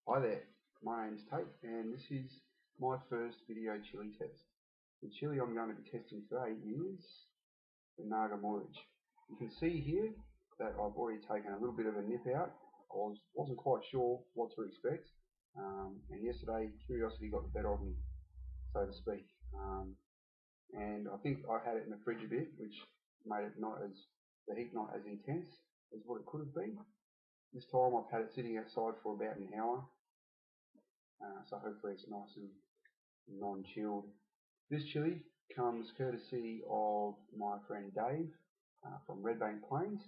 Hi there, my name's Tate and this is my first video chili test. The chili I'm going to be testing today is the Naga Morich. You can see here that I've already taken a little bit of a nip out. I wasn't quite sure what to expect, and yesterday curiosity got the better of me, so to speak. And I think I had it in the fridge a bit, which made it the heat not as intense as what it could have been. This time I've had it sitting outside for about an hour, so hopefully it's nice and non-chilled. This chili comes courtesy of my friend Dave from Red Bank Plains.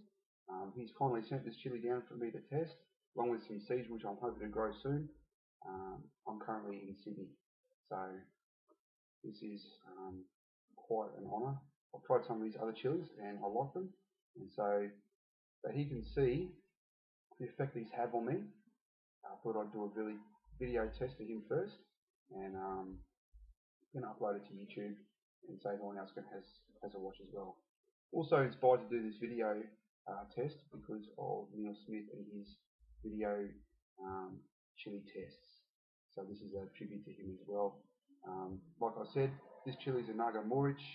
He's kindly sent this chili down for me to test, along with some seeds which I'm hoping to grow soon. I'm currently in Sydney, so this is quite an honour. I've tried some of these other chilies and I like them, and so that he can see the effect these have on me, I thought I'd do a video test for him first, and going to upload it to YouTube and so everyone else has a watch as well. Also inspired to do this video test because of Neil Smith and his video chili tests. So this is a tribute to him as well. Like I said, this chili is a Naga Morich.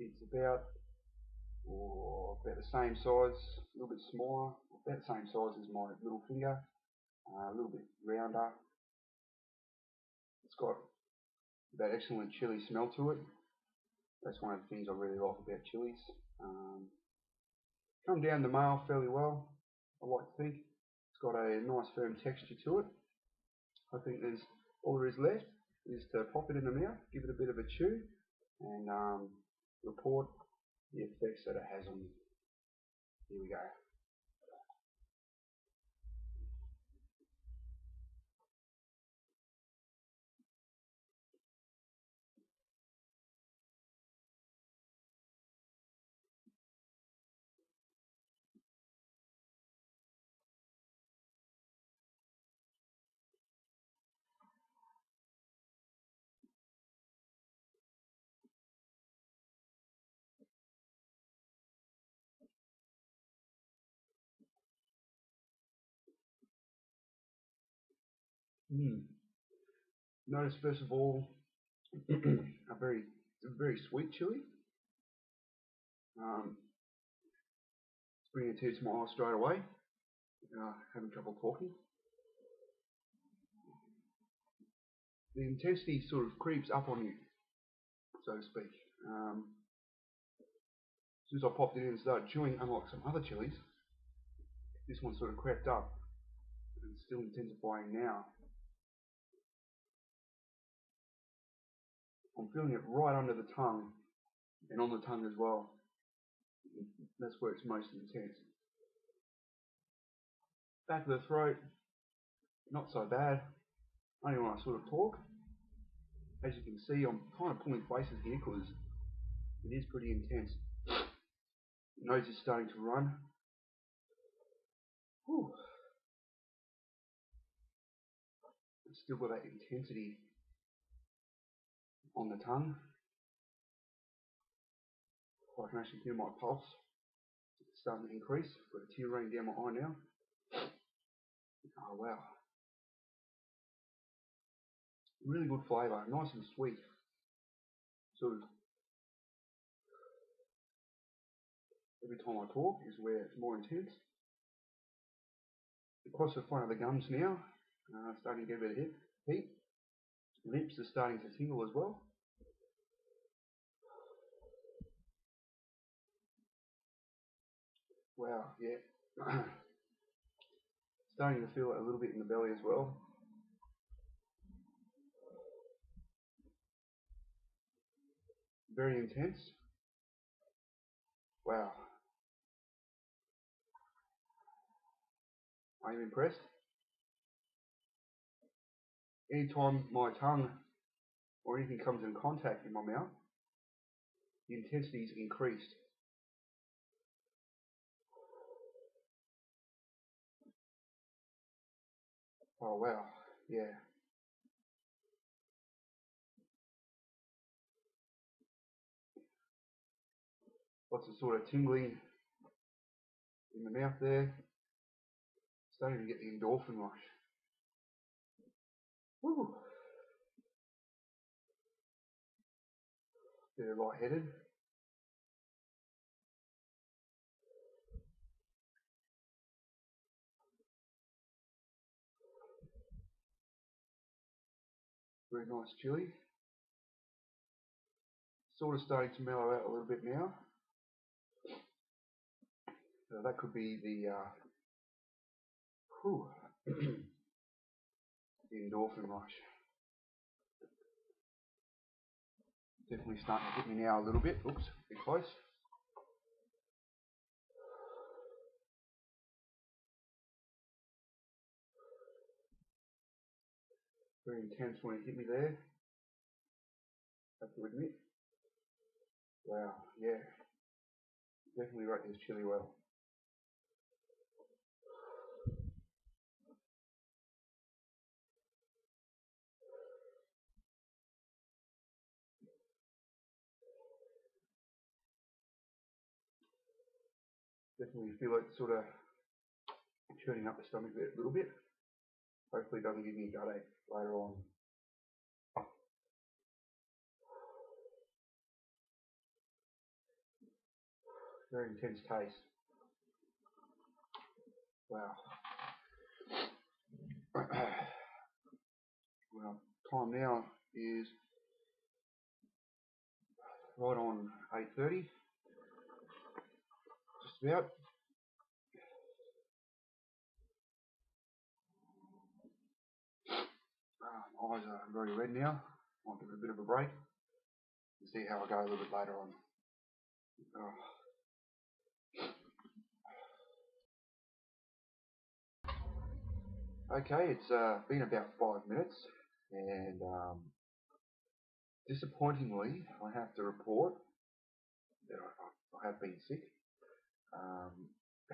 It's about the same size, a little bit smaller, about the same size as my little finger, a little bit rounder. It's got that excellent chili smell to it. That's one of the things I really like about chilies. Come down the mail fairly well, I like to think. It's got a nice firm texture to it. I think all there is left is to pop it in the mouth, give it a bit of a chew, and report the effects that it has on you. Here we go. Mm. Notice first of all a very sweet chili. It's bringing a tear to my eye straight away. Having trouble talking. The intensity sort of creeps up on you, so to speak. As soon as I popped it in and started chewing, unlike some other chilies, this one sort of crept up and it's still intensifying now. I'm feeling it right under the tongue and on the tongue as well. That's where it's most intense. Back of the throat, not so bad. Only when I sort of talk. As you can see, I'm kind of pulling faces here because it is pretty intense. The nose is starting to run. Whew. It's still got that intensity on the tongue. I can actually feel my pulse. It's starting to increase. Got a tear running down my eye now. Oh wow. Really good flavour, nice and sweet. Sort of every time I talk is where it's more intense. Across the front of the gums now, starting to get a bit of heat. Lips are starting to tingle as well. Wow, yeah. Starting to feel it a little bit in the belly as well. Very intense. Wow. I'm impressed. Anytime my tongue or anything comes in contact in my mouth, the intensity is increased. Oh wow, yeah. Lots of sort of tingling in the mouth there. Starting to get the endorphin rush. Woo. Bit light-headed. Very nice chili. Sort of starting to mellow out a little bit now. So that could be the the endorphin rush. Definitely starting to hit me now a little bit. Oops, a bit close. Very intense when it hit me there. Have to admit. Wow, yeah. Definitely rate this chili well. Definitely feel it sort of churning up the stomach there a little bit. Hopefully it doesn't give me a gut ache later on. Very intense taste. Wow. Well, time now is right on 8:30. Just about. My eyes are very red now. Might give it a bit of a break and see how I go a little bit later on. Okay, it's been about 5 minutes, and disappointingly, I have to report that I have been sick.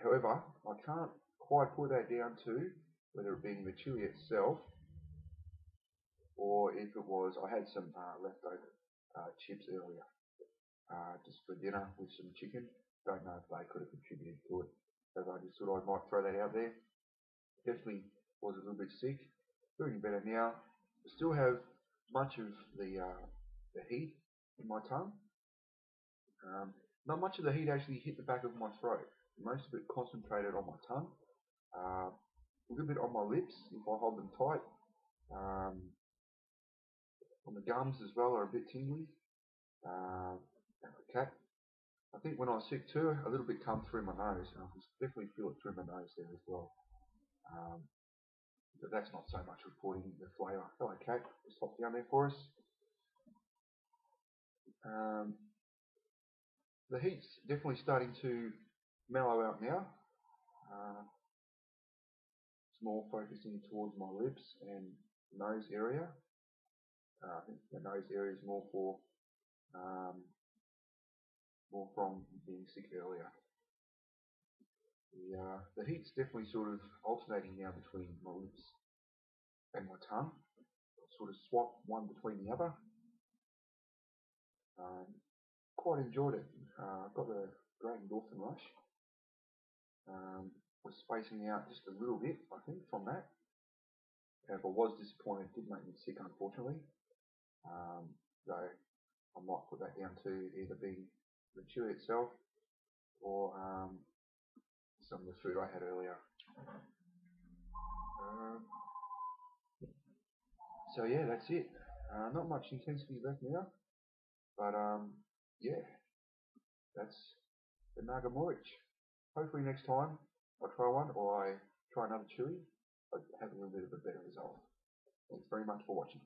However, I can't quite put that down to whether it being the chili itself or if it was I had some leftover chips earlier, just for dinner with some chicken. Don't know if they could have contributed to it, so I just thought I might throw that out there. Definitely was a little bit sick. Doing better now. I still have much of the heat in my tongue. Not much of the heat actually hit the back of my throat. Most of it concentrated on my tongue. A little bit on my lips if I hold them tight. On the gums as well are a bit tingly. Okay. I think when I was sick too, a little bit come through my nose. I can definitely feel it through my nose there as well. But that's not so much reporting the flavour. Hello, Kate. Just hop down there for us. The heat's definitely starting to mellow out now. It's more focusing towards my lips and nose area. I think the nose area is more from being sick earlier. The heat's definitely sort of alternating now between my lips and my tongue. Sort of swap one between the other. Quite enjoyed it. Got a great endorphin rush. Was spacing out just a little bit, I think, from that. However, I was disappointed. It did make me sick, unfortunately. Though I might put that down to either being the chili itself or some of the food I had earlier. So yeah, that's it. Not much intensity left now, but yeah, that's the Naga Morich. Hopefully next time I try one or I try another chili, I have a little bit of a better result. Thanks very much for watching.